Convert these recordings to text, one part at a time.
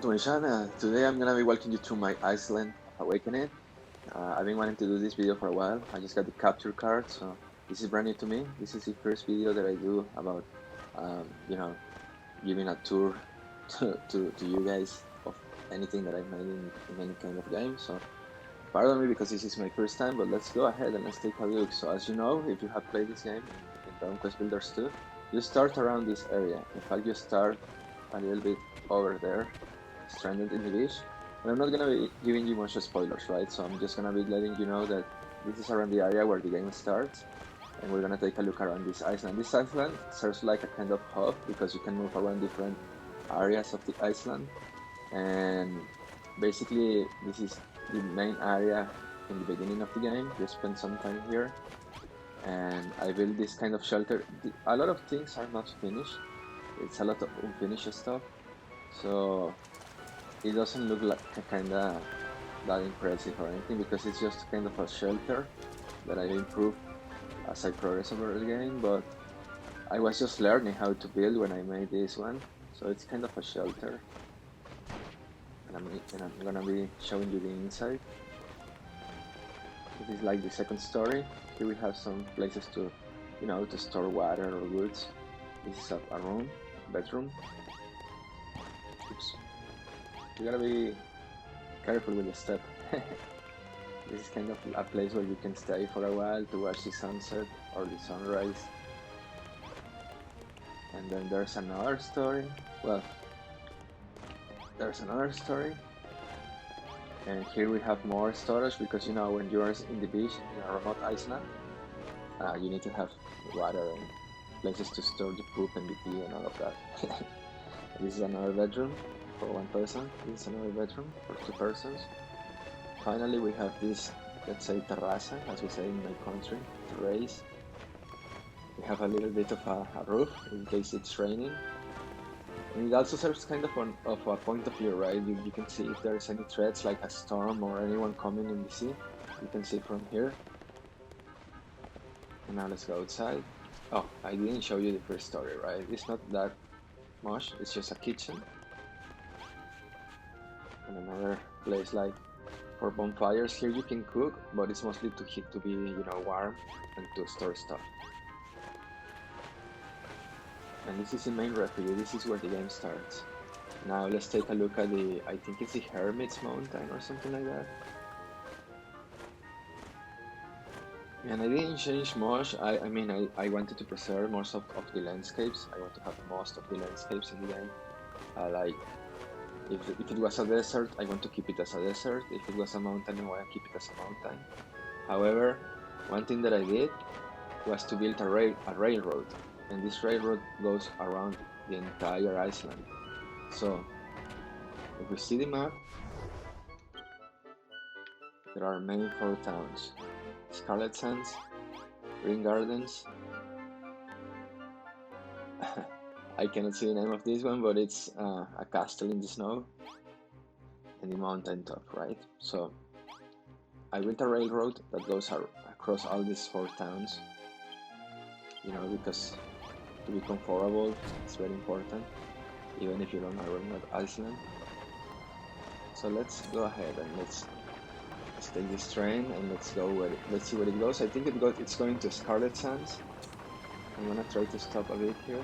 to my channel. Today I'm gonna be walking you through my Island of Awakening. I've been wanting to do this video for a while. I just got the capture card, so this is brand new to me. This is the first video that I do about, giving a tour to you guys of anything that I made in any kind of game. So pardon me because this is my first time, but let's go ahead and let's take a look. So as you know, if you have played this game in Dragon Quest Builders 2, you start around this area. In fact, you start a little bit over there, stranded in the beach. And I'm not gonna be giving you much spoilers, right? So I'm just gonna be letting you know that this is around the area where the game starts, and we're gonna take a look around this island. This island serves like a kind of hub because you can move around different areas of the island, and basically this is the main area in the beginning of the game. You spend some time here, and I built this kind of shelter. A lot of things are not finished. It's a lot of unfinished stuff, so it doesn't look like kinda that impressive or anything because it's just kind of a shelter that I improved as I progress over the game. But I was just learning how to build when I made this one, so it's kind of a shelter, and I'm gonna be showing you the inside. This is like the second story. Here we have some places to, to store water or goods. This is a room, bedroom. Oops. You gotta be careful with the step. This is kind of a place where you can stay for a while to watch the sunset or the sunrise. And then there's another story. Well, there's another story. And here we have more storage because when you are in the beach in a remote island, you need to have water and places to store the poop and the pee and all of that. This is another bedroom for one person. This is another bedroom for two persons. Finally, we have this, let's say, terraza, as we say in my country, terrace. We have a little bit of a roof in case it's raining. And it also serves kind of a point of view, right? You can see if there's any threats like a storm or anyone coming in the sea. You can see from here. And now let's go outside. Oh, I didn't show you the first story, right? It's not that much, it's just a kitchen. And another place like for bonfires. Here you can cook, but it's mostly to be, warm and to store stuff. And this is the main refuge. This is where the game starts. Now let's take a look at I think it's the Hermit's Mountain or something like that. And I didn't change much. I mean, I wanted to preserve most of the landscapes. I want to have most of the landscapes in the game. Like, if it was a desert, I want to keep it as a desert. If it was a mountain, I want to keep it as a mountain. However, one thing that I did was to build a railroad. And this railroad goes around the entire island. So, if we see the map, there are main 4 towns. Scarlet Sands, Green Gardens. I cannot see the name of this one, but it's a castle in the snow and the mountain top, right? So I built a railroad that goes across all these 4 towns, because to be comfortable is very important, even if you're on a remote island. So let's go ahead and let's take this train and let's see where it goes. I think it's going to Scarlet Sands. I'm gonna try to stop a bit here.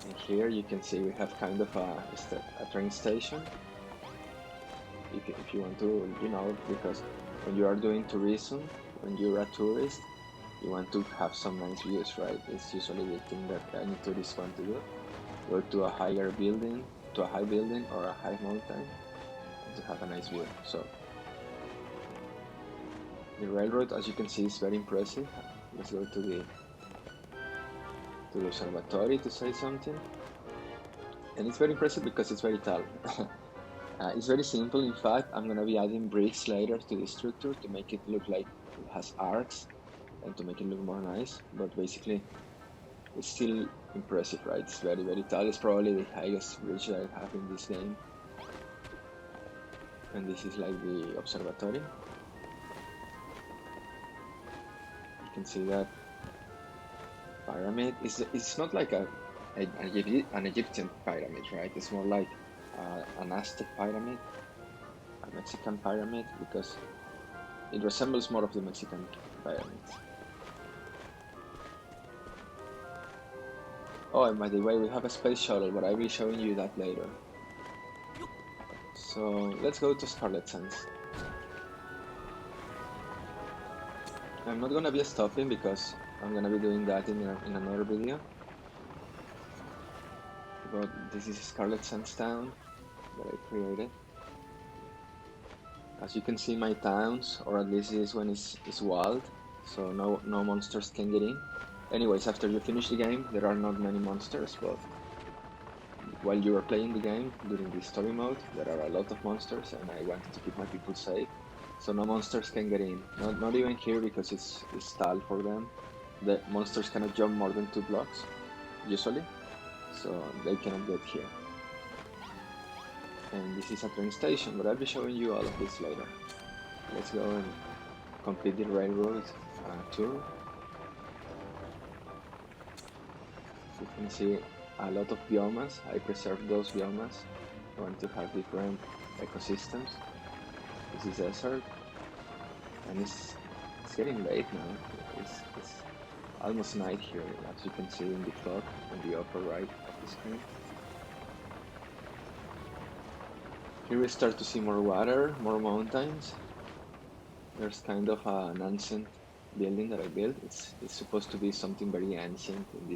And here you can see we have kind of a train station. If you want to, because when you are doing tourism, when you're a tourist, you want to have some nice views, right? It's usually the thing that any tourist want to do. Go to a high building or a high mountain to have a nice view. So the railroad, as you can see, is very impressive. Let's go to the observatory to say something. And it's very impressive because it's very tall. It's very simple. In fact, I'm gonna be adding bricks later to the structure to make it look like it has arcs and to make it look more nice. But basically, it's still impressive, right? It's very, very tall. It's probably the highest bridge that I have in this game. And this is like the observatory. You can see that pyramid. It's not like an Egyptian pyramid, right? It's more like an Aztec pyramid, a Mexican pyramid, because it resembles more of the Mexican pyramids. Oh, and by the way, we have a space shuttle, but I'll be showing you that later. So let's go to Scarlet Sands. I'm not gonna be stopping because I'm gonna be doing that in another video. But this is Scarlet Sands town that I created. As you can see, my towns, or at least this one, is walled, so no monsters can get in. Anyways, after you finish the game, there are not many monsters, but while you are playing the game, during the story mode, there are a lot of monsters, and I wanted to keep my people safe. So no monsters can get in. Not even here, because it's stalled for them. The monsters cannot jump more than 2 blocks, usually, so they cannot get here. And this is a train station, but I'll be showing you all of this later. Let's go and complete the railroad tour. You can see a lot of biomas. I preserved those biomas. I want to have different ecosystems. This is desert, and it's getting late now. It's almost night here, as you can see in the clock on the upper right of the screen. Here we start to see more water, more mountains. There's kind of an ancient building that I built. It's supposed to be something very ancient in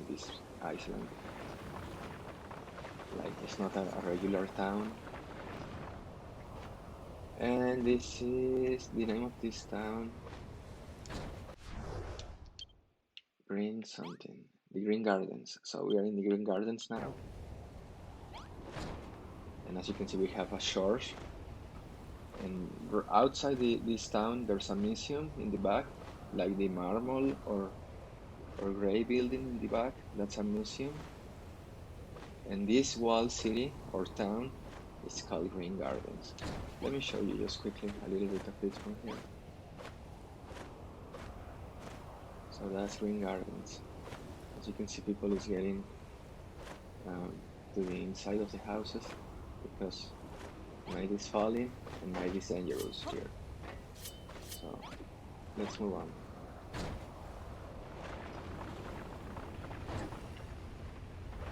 this island. Like, it's not a regular town. And this is the name of this town. Green something. The Green Gardens. So we are in the Green Gardens now. And as you can see, we have a church. And outside this town, there's a museum in the back, like the marble or gray building in the back. That's a museum. And this walled city or town is called Green Gardens. Let me show you just quickly a little bit of it from here. So that's Green Gardens. As you can see, people is getting to the inside of the houses because night is falling and night is dangerous here. So let's move on.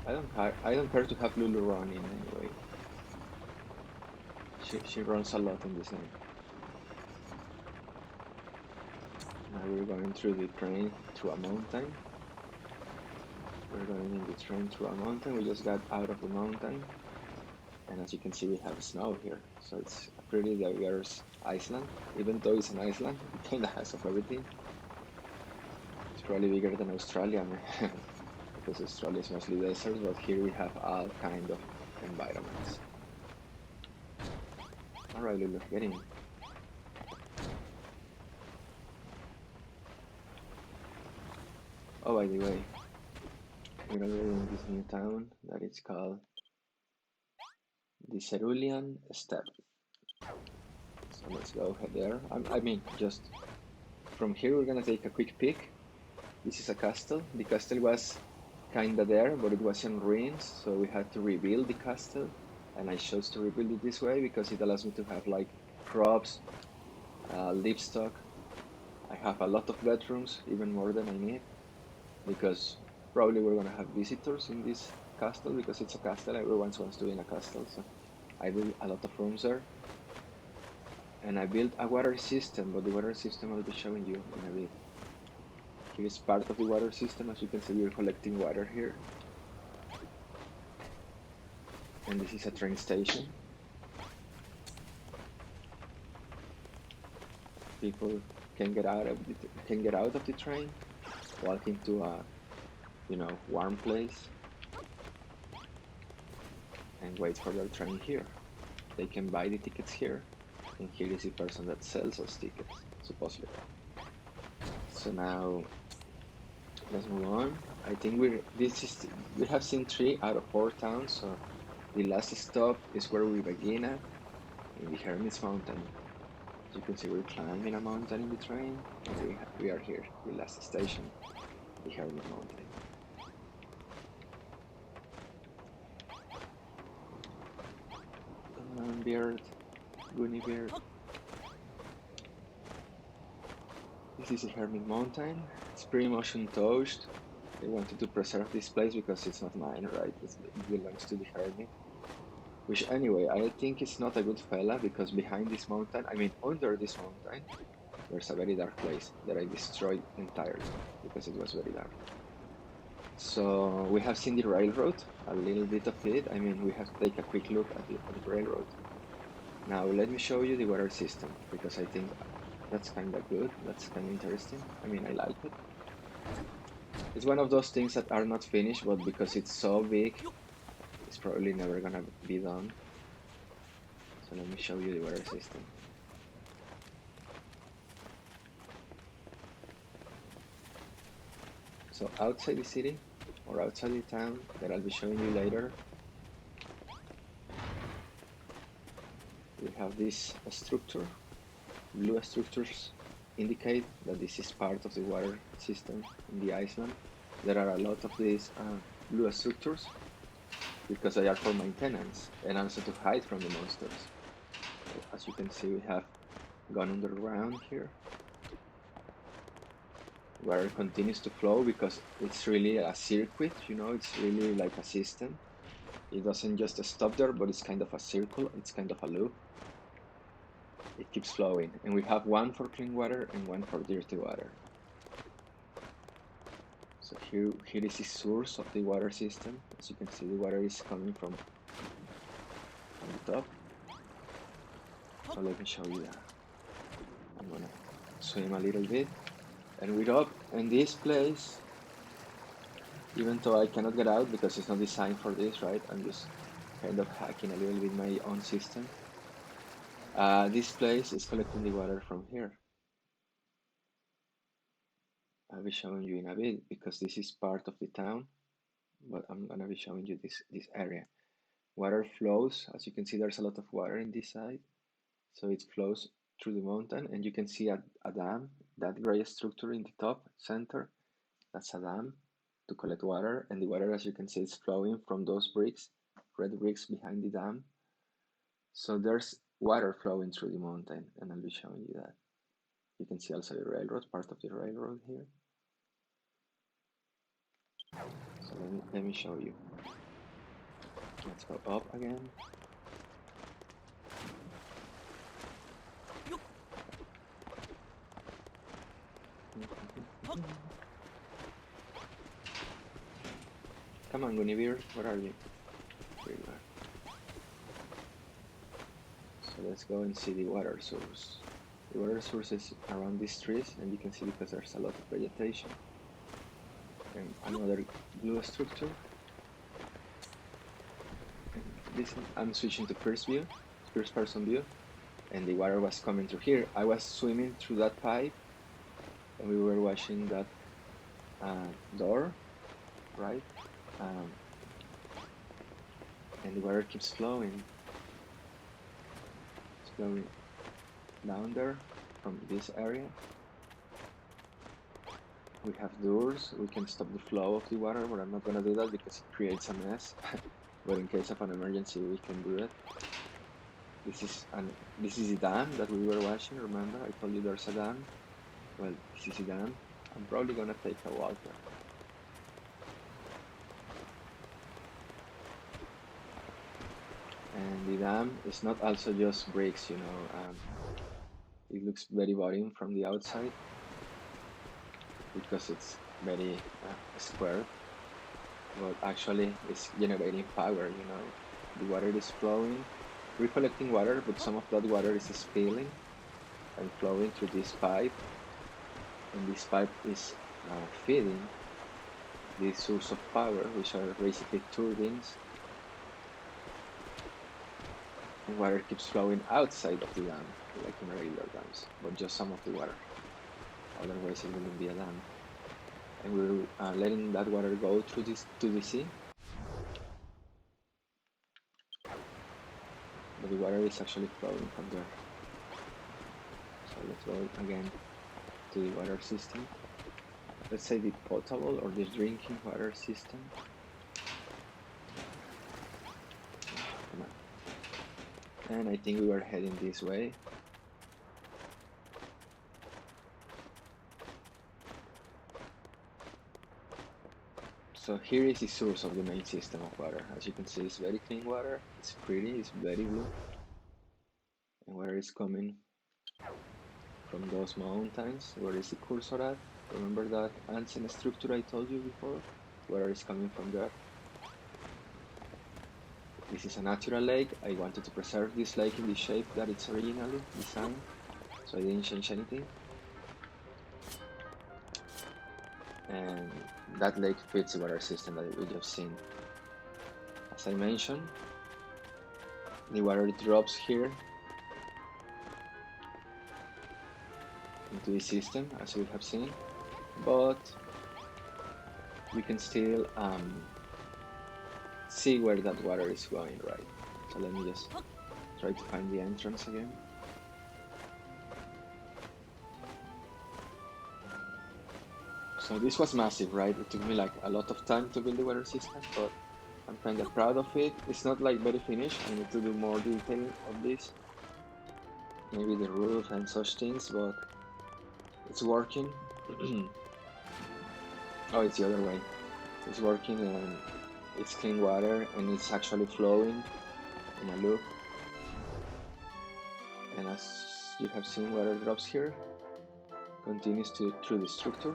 I don't care to have Lulu running anyway. She runs a lot in this game. Now we're going through the train through a mountain. We're going in the train through a mountain. We just got out of the mountain. And as you can see, we have snow here. So it's a pretty diverse island. Even though it's an island, it kind of has of everything. It's probably bigger than Australia, because Australia is mostly desert, but here we have all kind of environments. Alright, Lulu, get in. Oh, by the way, we're already in this new town that is called the Cerulean Steppe. So let's go ahead there. I mean, just from here, we're gonna take a quick peek. This is a castle. The castle was kinda there, but it was in ruins, so we had to rebuild the castle. And I chose to rebuild it this way because it allows me to have like crops, livestock. I have a lot of bedrooms, even more than I need, because probably we're gonna have visitors in this castle because it's a castle. Everyone wants to be in a castle, so I built a lot of rooms there. And I built a water system, but the water system I'll be showing you in a bit. Here is part of the water system. As you can see, we're collecting water here. And this is a train station. People can get out of the train, walk into a warm place, and wait for their train here. They can buy the tickets here, and here is the person that sells those tickets, supposedly. So now let's move on. I think we have seen 3 out of 4 towns, so the last stop is where we begin at, in the Hermes Mountain. As you can see, we're climbing a mountain in the train, and we are here, the last station. the Hermit Mountain. Beard, Goonie Beard. This is a Hermit Mountain. It's pretty much untouched. I wanted to preserve this place because it's not mine, right? It belongs to the Hermit. Which anyway, I think it's not a good fella because behind this mountain, I mean under this mountain, there's a very dark place that I destroyed entirely because it was very dark. So we have seen the railroad, a little bit of it. I mean, we have to take a quick look at the railroad. Now let me show you the water system because I think that's kind of good. That's kind of interesting. I mean, I like it. It's one of those things that are not finished, but because it's so big, it's probably never gonna be done. So let me show you the water system. So outside the city or outside the town that I'll be showing you later, we have this structure. Blue structures indicate that this is part of the water system in the island. There are a lot of these blue structures because they are for maintenance and also to hide from the monsters. So as you can see, we have gone underground here. Water continues to flow because it's really a circuit, you know, it's really like a system. It doesn't just stop there, but it's kind of a circle, it's kind of a loop. It keeps flowing, and we have one for clean water and one for dirty water. So here is the source of the water system. As you can see, the water is coming from the top. So let me show you that. I'm gonna swim a little bit, and we're up in this place. Even though I cannot get out because it's not designed for this, right? I'm just kind of hacking a little bit my own system. This place is collecting the water from here. I'll be showing you in a bit because this is part of the town, but I'm gonna be showing you this area. Water flows, as you can see, there's a lot of water in this side. So it flows through the mountain, and you can see a dam, that gray structure in the top center, that's a dam to collect water, and the water, as you can see, is flowing from those bricks, red bricks behind the dam. So there's water flowing through the mountain, and I'll be showing you that. You can see also the railroad, part of the railroad here. So let me show you. Let's go up again. Come on, Guinevere, where are you? Here you are. So let's go and see the water source. The water source is around these trees, and you can see because there's a lot of vegetation. And another blue structure. And this, I'm switching to first person view, and the water was coming through here. I was swimming through that pipe, and we were watching that door, right? And the water keeps flowing. It's flowing down there from this area. We have doors, we can stop the flow of the water, but I'm not gonna do that because it creates a mess. But in case of an emergency, we can do it. This is the dam that we were watching, remember? I told you there's a dam. Well, this is the dam. I'm probably gonna take a walk there. And the dam is not also just bricks, you know. It looks very boring from the outside because it's very square, but actually it's generating power, you know. The water is flowing. We're collecting water, but some of that water is spilling and flowing through this pipe, and this pipe is feeding the source of power, which are basically turbines. And water keeps flowing outside of the dam, like in regular dams, but just some of the water. Otherwise it wouldn't be a dam. And we're letting that water go through this to the sea. But the water is actually flowing from there. So let's go again to the water system. let's say the potable or the drinking water system. Come on. And I think we were heading this way. So here is the source of the main system of water. As you can see, it's very clean water, it's pretty, it's very blue. And water is coming from those mountains. Where is the cursor at? Remember that ancient structure I told you before? Water is coming from there. This is a natural lake. I wanted to preserve this lake in the shape that it's originally designed, so I didn't change anything. And that lake fits the water system that we just seen. As I mentioned, the water drops here into the system, as we have seen, but we can still see where that water is going, right? So let me just try to find the entrance again. So this was massive, right? It took me like a lot of time to build the water system, but I'm kind of proud of it. It's not like very finished. I need to do more detail of this, maybe the roof and such things, but it's working. Oh, it's the other way. It's working and it's clean water and it's actually flowing in a loop. And as you have seen, water drops here, continues through the structure.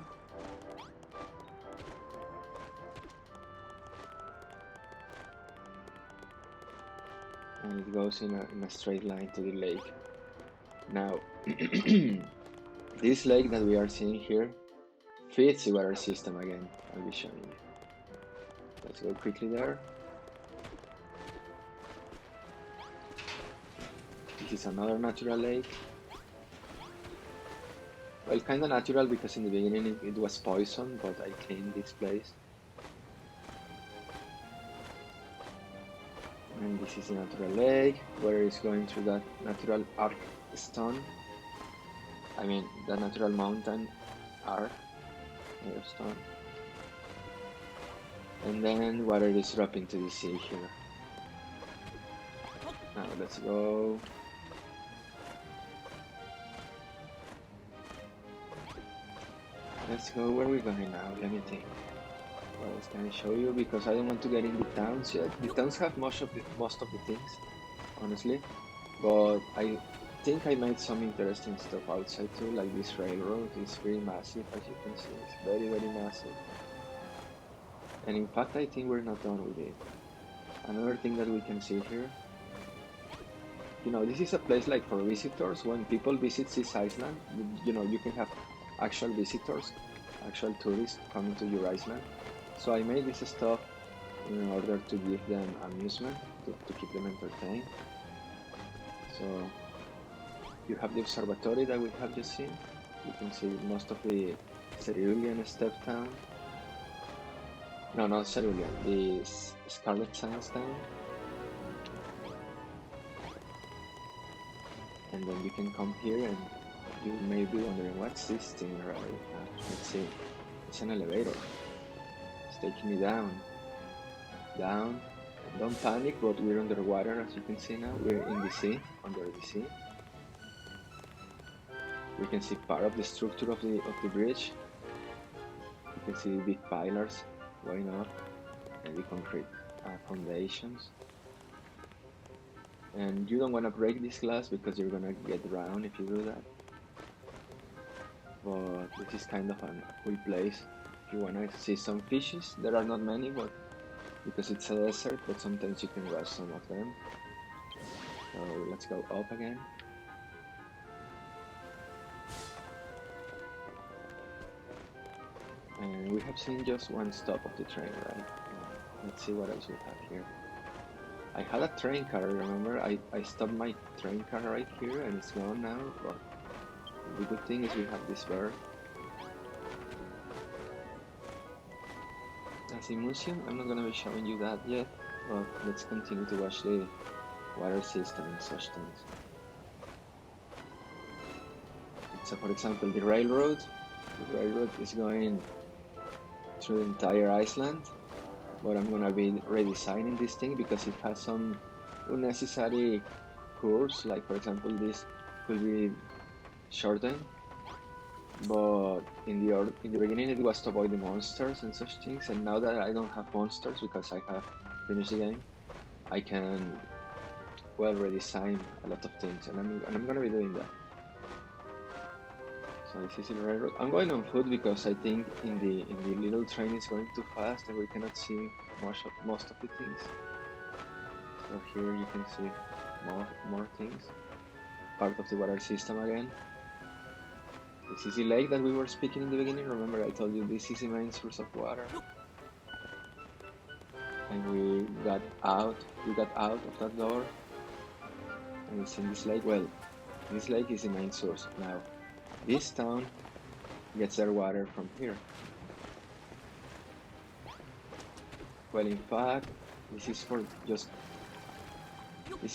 And it goes in a straight line to the lake. Now, this lake that we are seeing here fits the water system again. I'll be showing you. Let's go quickly there. This is another natural lake. Well, kind of natural because in the beginning it was poison, but I cleaned this place. And this is a natural lake where it's going through that natural arc stone. I mean, the natural mountain arc made of stone. And then water is dropping to the sea here. Now let's go. Let's go. Where are we going now? Let me think. What else can I show you? Because I don't want to get in the towns yet. The towns have most of the things, honestly. But I think I made some interesting stuff outside too, like this railroad. It's very massive, as you can see. It's very, very massive. And in fact, I think we're not done with it. Another thing that we can see here, you know, this is a place like for visitors. When people visit this island, you know, you can have actual visitors, actual tourists coming to your island. So I made this stuff in order to give them amusement, to keep them entertained. So you have the observatory that we have just seen. You can see most of the cerulean step town. No, not cerulean, the scarlet sandstone. And then you can come here and you may be wondering, what's this thing, right? Let's see, it's an elevator. It's taking me down. Don't panic, but we're underwater, as you can see now. We're in the sea, under the sea. We can see part of the structure of the bridge. You can see big pillars going up and the concrete foundations. And you don't want to break this glass because you're gonna get drowned if you do that. But this is kind of a cool place. If you wanna see some fishes, there are not many, but because it's a desert, but sometimes you can catch some of them. So let's go up again. And we have seen just one stop of the train, right? Let's see what else we have here. I had a train car, remember? I stopped my train car right here and it's gone now, but the good thing is we have this bird. As a museum, I'm not gonna be showing you that yet, but let's continue to watch the water system and such things. So for example, the railroad is going through the entire island, but I'm gonna be redesigning this thing because it has some unnecessary curves, like for example this could be shortened, but in the beginning it was to avoid the monsters and such things, and now that I don't have monsters because I have finished the game, I can well redesign a lot of things, and I'm gonna be doing that. So this is the railroad. I'm going on foot because I think in the little train is going too fast and we cannot see most of the things. So here you can see more things. Part of the water system again. This is the lake that we were speaking in the beginning. Remember I told you this is the main source of water. And we got out of that door. And it's in this lake. Well, this lake is the main source. Now, this town gets their water from here. Well, in fact, this is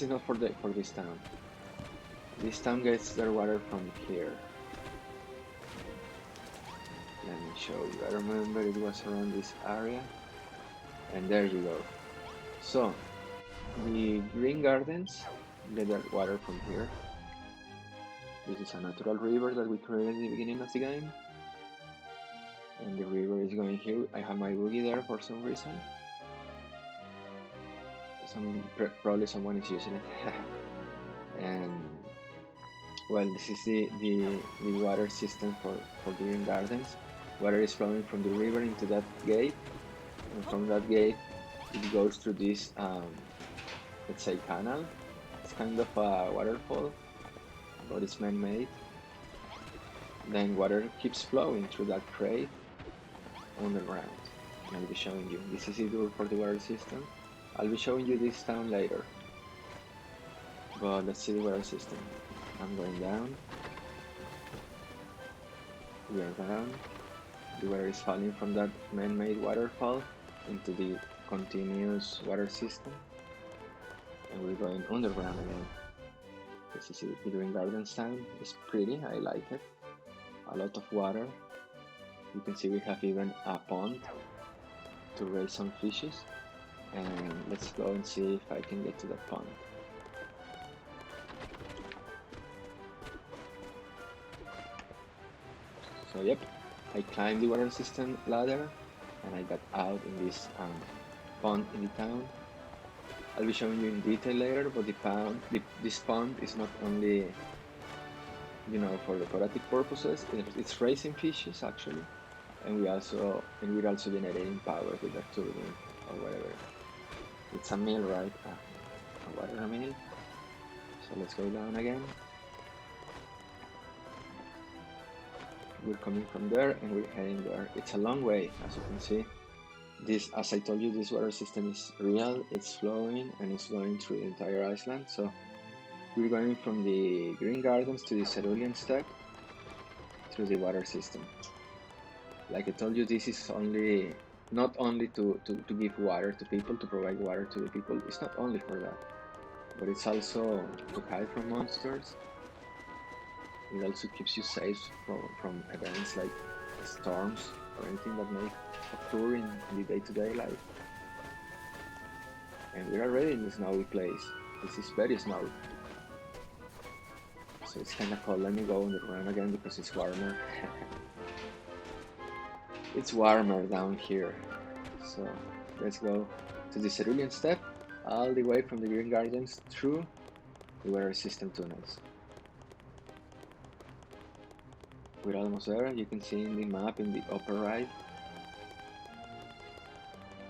not for this town. This town gets their water from here. Let me show you. I remember it was around this area, and there you go. So the green gardens get their water from here. This is a natural river that we created in the beginning of the game. And the river is going here. I have my boogie there for some reason. Probably someone is using it. And well, this is the water system for the green gardens. Water is flowing from the river into that gate. And from that gate, it goes through this, let's say, canal. It's kind of a waterfall, but it's man-made. Then water keeps flowing through that crate underground. And I'll be showing you. This is the door for the water system. I'll be showing you this town later. But let's see the water system. I'm going down. We are down. The water is falling from that man-made waterfall into the continuous water system. And we're going underground again. This is the green gardens town. It's pretty, I like it. A lot of water. You can see we have even a pond to raise some fishes. And let's go and see if I can get to that pond. So yep, I climbed the water system ladder and I got out in this pond in the town. I'll be showing you in detail later, but this pond is not only, you know, for decorative purposes. It's raising fishes actually, and we're also generating power with that turbine or whatever. It's a mill, right? A water mill. So let's go down again. We're coming from there and we're heading there. It's a long way, as you can see. This, as I told you, this water system is real. It's flowing and it's going through the entire island. So we're going from the green gardens to the cerulean steppe through the water system. Like I told you, this is not only to give water to people, to provide water to the people. It's not only for that, but it's also to hide from monsters. It also keeps you safe from events like storms or anything that may occur in the day-to-day life. And we're already in the snowy place. This is very snowy. So it's kind of cold. Let me go underground again because it's warmer. It's warmer down here. So let's go to the cerulean steppe, all the way from the green gardens through the water system tunnels. We're almost there. You can see in the map in the upper right.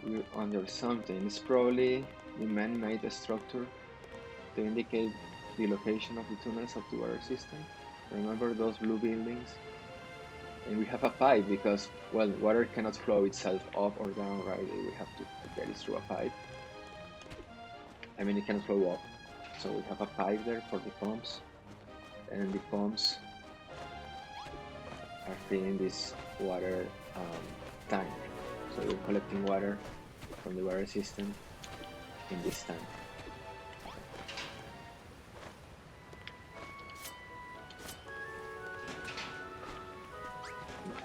We're under something. It's probably the man-made structure to indicate the location of the tunnels of the water system. Remember those blue buildings? And we have a pipe because, well, water cannot flow itself up or down, right? We have to get it through a pipe. I mean, it can flow up. So we have a pipe there for the pumps. And the pumps are filling this water tank. So we're collecting water from the water system in this tank.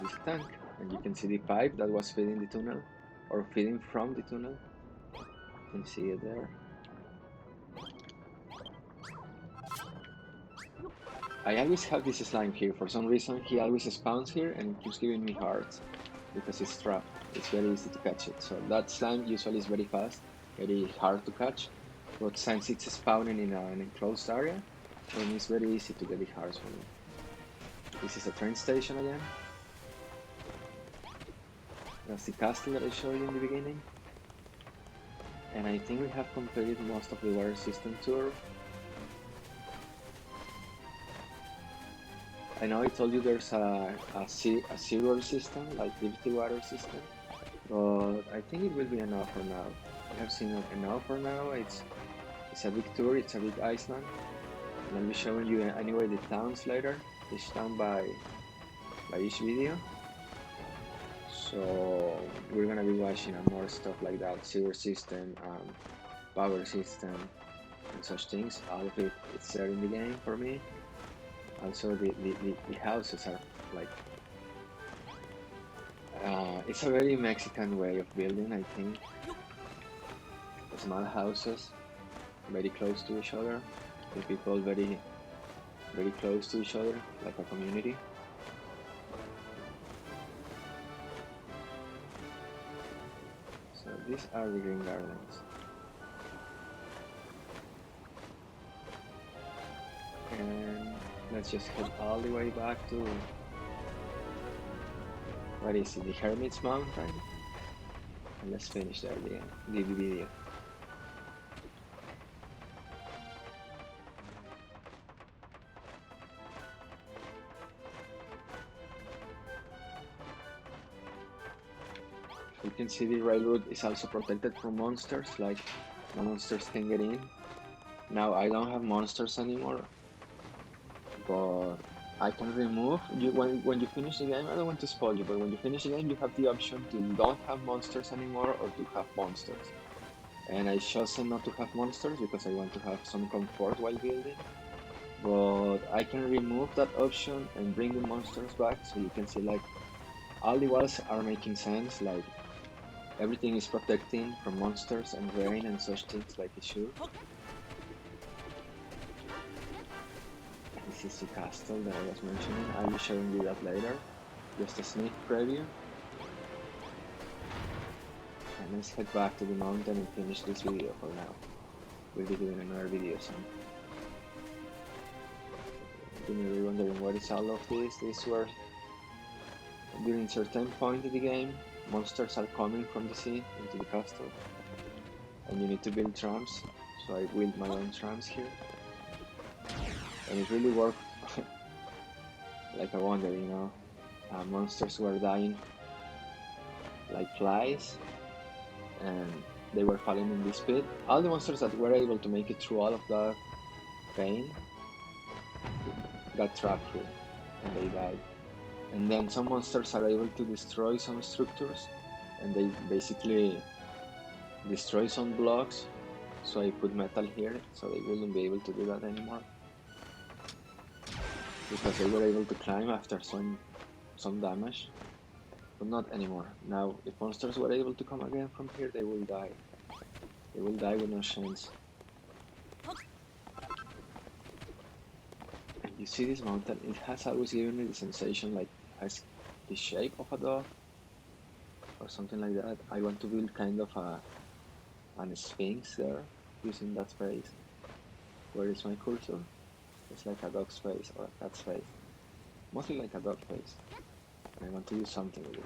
This tank, and you can see the pipe that was feeding the tunnel, or feeding from the tunnel. You can see it there. I always have this slime here. For some reason, he always spawns here and keeps giving me hearts because it's trapped. It's very easy to catch it. So that slime usually is very fast, very hard to catch. But since it's spawning in an enclosed area, then it's very easy to get the hearts from it. This is a train station again. That's the castle that I showed you in the beginning. And I think we have completed most of the water system tour. I know I told you there's a sewer system, like dirty water system, but I think it will be enough for now. I have seen enough for now. It's a big tour, it's a big island. And I'll be showing you anyway the towns later, each town by each video. So we're gonna be watching more stuff like that, sewer system, power system, and such things. All of it is there in the game for me. Also, the houses are like, it's a very Mexican way of building, I think. Small houses, very close to each other, the people very close to each other, like a community. So these are the green gardens. And let's just head all the way back to, what is it, the Hermit's Mountain? And let's finish there the video. You can see the railroad is also protected from monsters, like no monsters can get in. Now I don't have monsters anymore, but I can remove you when you finish the game. I don't want to spoil you, but when you finish the game, you have the option to don't have monsters anymore or to have monsters. And I chosen not to have monsters because I want to have some comfort while building. But I can remove that option and bring the monsters back, so you can see like all the walls are making sense. Like everything is protecting from monsters and rain and such things like it should. This is the castle that I was mentioning. I'll be showing you that later. Just a sneak preview. And let's head back to the mountain and finish this video for now. We'll be doing another video soon. You may be wondering what is all of this. This were during certain point in the game, monsters are coming from the sea into the castle. And you need to build trams. So I built my own trams here. And it really worked like a wonder, you know. Monsters were dying like flies, and they were falling in this pit. All the monsters that were able to make it through all of that pain got trapped here, and they died. And then some monsters are able to destroy some structures, and they basically destroy some blocks. So I put metal here, so they wouldn't be able to do that anymore. Because they were able to climb after some damage, but not anymore. Now, if monsters were able to come again from here, they will die. They will die with no chance. And you see this mountain, it has always given me the sensation like it has the shape of a dog, or something like that. I want to build kind of an sphinx there, using that space. Where is my cursor? It's like a dog's face or a cat's face. Mostly like a dog face. And I want to do something with it.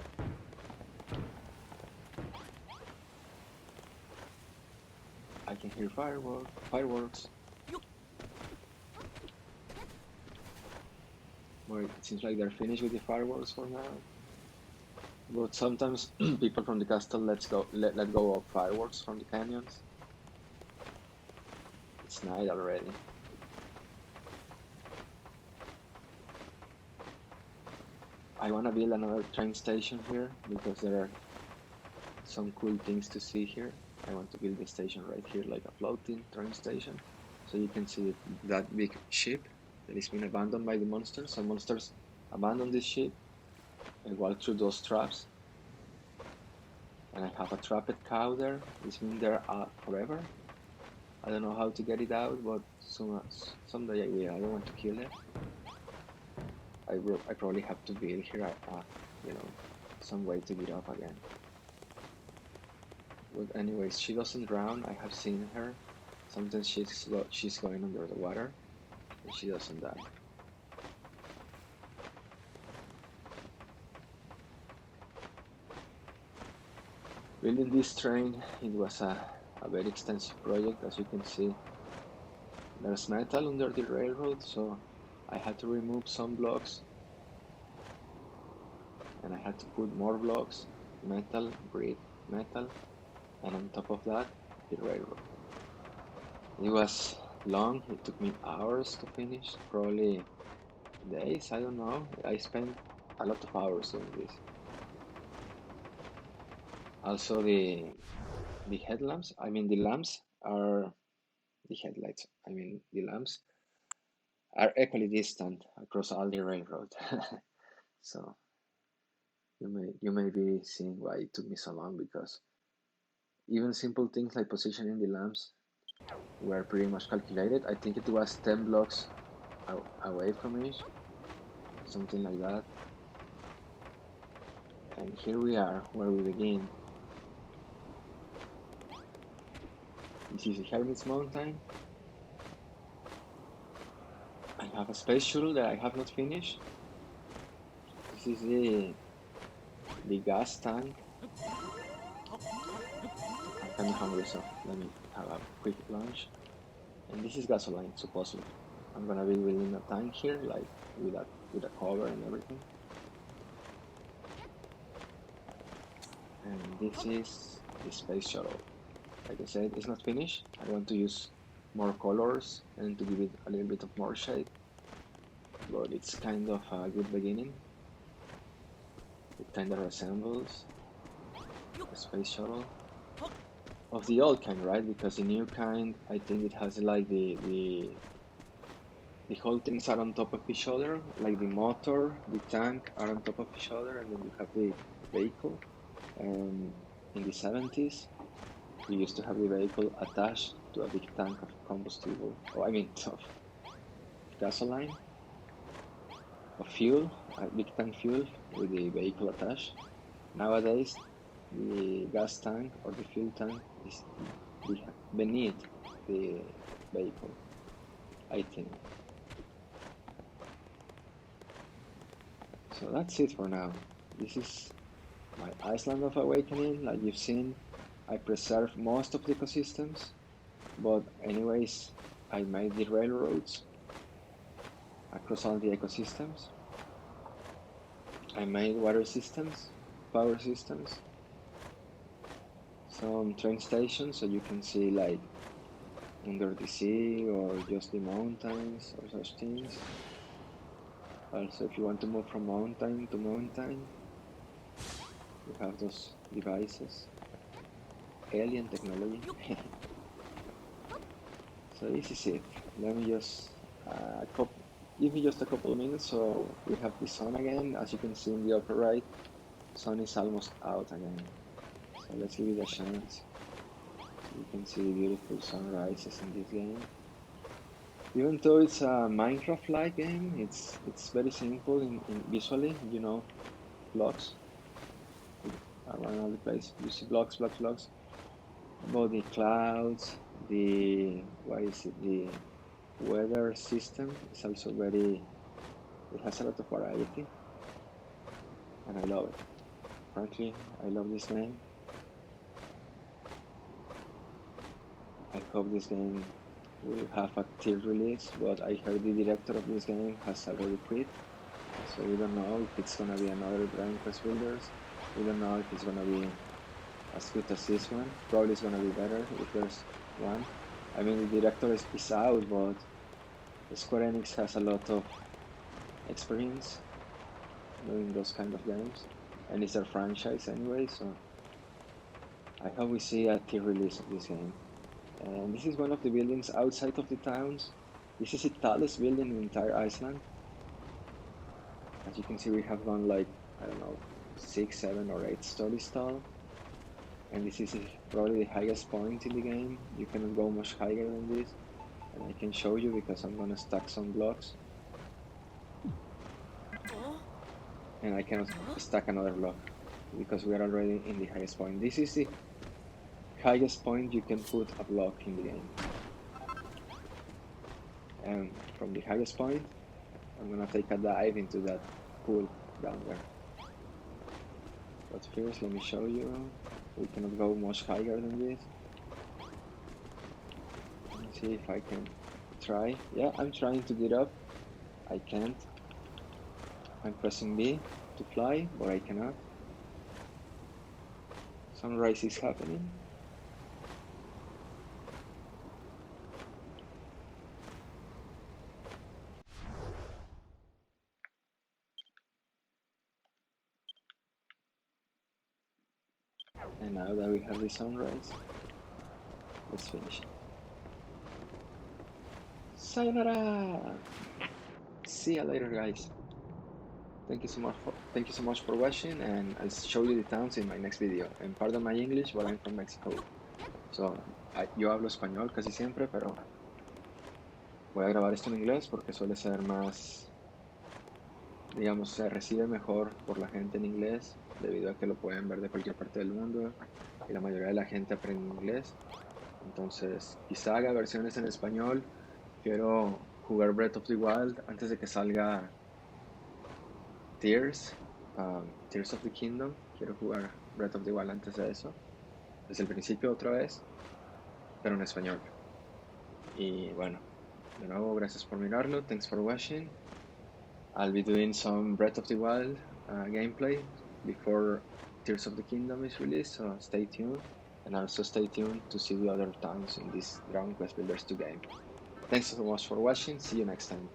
I can hear fireworks. Well, it seems like they're finished with the fireworks for now. But sometimes people from the castle let go of fireworks from the canyons. It's night already. I want to build another train station here because there are some cool things to see here. I want to build a station right here, like a floating train station, so you can see that big ship that has been abandoned by the monsters. Some monsters abandoned this ship I walk through those traps, and I have a trapped cow there. It's been there forever. I don't know how to get it out, but someday I will. I don't want to kill it. I probably have to build here, you know, some way to get up again. But anyways, she doesn't drown. I have seen her. Sometimes she's going under the water, and she doesn't die. Building this train, it was a very extensive project. As you can see, there's metal under the railroad, so I had to remove some blocks, and I had to put more blocks, metal, brick, metal, and on top of that, the railroad. It was long. It took me hours to finish, probably days, I don't know. I spent a lot of hours doing this. Also, the headlamps, I mean the lamps are the headlights. I mean the lamps are equally distant across all the railroad. So you may be seeing why it took me so long, because even simple things like positioning the lamps were pretty much calculated. I think it was 10 blocks away from each, something like that. And here we are where we begin. This is the Hermit's Mountain. I have a space shuttle that I have not finished. This is the gas tank. I'm kind of hungry, so let me have a quick lunch. And this is gasoline, supposedly. I'm gonna be building a tank here, like with a cover and everything. And this is the space shuttle. Like I said, it's not finished. I want to use more colors and to give it a little bit of more shape, but it's kind of a good beginning. It kind of resembles a space shuttle of the old kind, right? Because the new kind, I think it has like the whole things are on top of each other, like the motor, the tank are on top of each other, and then you have the vehicle. In the 70s, we used to have the vehicle attached to a big tank of combustible, or I mean, of gasoline, of fuel, a big tank fuel with the vehicle attached. Nowadays, the gas tank or the fuel tank is beneath the vehicle, I think. So that's it for now. This is my Island of Awakening. Like you've seen, I preserved most of the ecosystems, but anyways, I made the railroads across all the ecosystems. I made water systems, power systems, some train stations, so you can see like under the sea or just the mountains or such things. Also, if you want to move from mountain to mountain, you have those devices. Alien technology. So this is it. Let me just give me just a couple of minutes. So we have the sun again. As you can see in the upper right, sun is almost out again. So let's give it a chance. You can see the beautiful sunrises in this game. Even though it's a Minecraft-like game, it's very simple in visually. You know, blocks around all the place. You see blocks. But the clouds, the weather system is also very. It has a lot of variety, and I love it. Frankly, I love this game. I hope this game will have a tier release, but I heard the director of this game has already quit, so we don't know if it's gonna be another Dragon Quest Builders. We don't know if it's gonna be as good as this one. Probably it's gonna be better if there's one. I mean, the director is out, but Square Enix has a lot of experience doing those kind of games, and it's their franchise anyway, so I hope we see a tier release of this game. And this is one of the buildings outside of the towns. This is the tallest building in the entire Iceland. As you can see, we have gone like I don't know, 6, 7, or 8 stories tall. And this is probably the highest point in the game. You cannot go much higher than this. And I can show you because I'm gonna stack some blocks. And I cannot stack another block because we are already in the highest point. This is the highest point you can put a block in the game. And from the highest point, I'm gonna take a dive into that pool down there. But first, let me show you. We cannot go much higher than this. Let's see if I can try. Yeah, I'm trying to get up. I can't. I'm pressing B to fly, but I cannot. Sunrise is happening. And now that we have the sunrise, let's finish it. Sayonara! See ya later, guys. Thank you so much for watching, and I'll show you the towns in my next video. And pardon my English, but I'm from Mexico. So, yo hablo español casi siempre, pero voy a grabar esto en inglés porque suele ser más, digamos, se recibe mejor por la gente en inglés, debido a que lo pueden ver de cualquier parte del mundo y la mayoría de la gente aprende inglés. Entonces, quizá haga versiones en español. Quiero jugar Breath of the Wild antes de que salga Tears of the Kingdom. Quiero jugar Breath of the Wild antes de eso, desde el principio otra vez, pero en español. Y bueno, de nuevo, gracias por mirarlo. Thanks for watching. I'll be doing some Breath of the Wild gameplay before Tears of the Kingdom is released, so stay tuned. And also stay tuned to see the other towns in this Dragon Quest Builders 2 game. Thanks so much for watching. See you next time.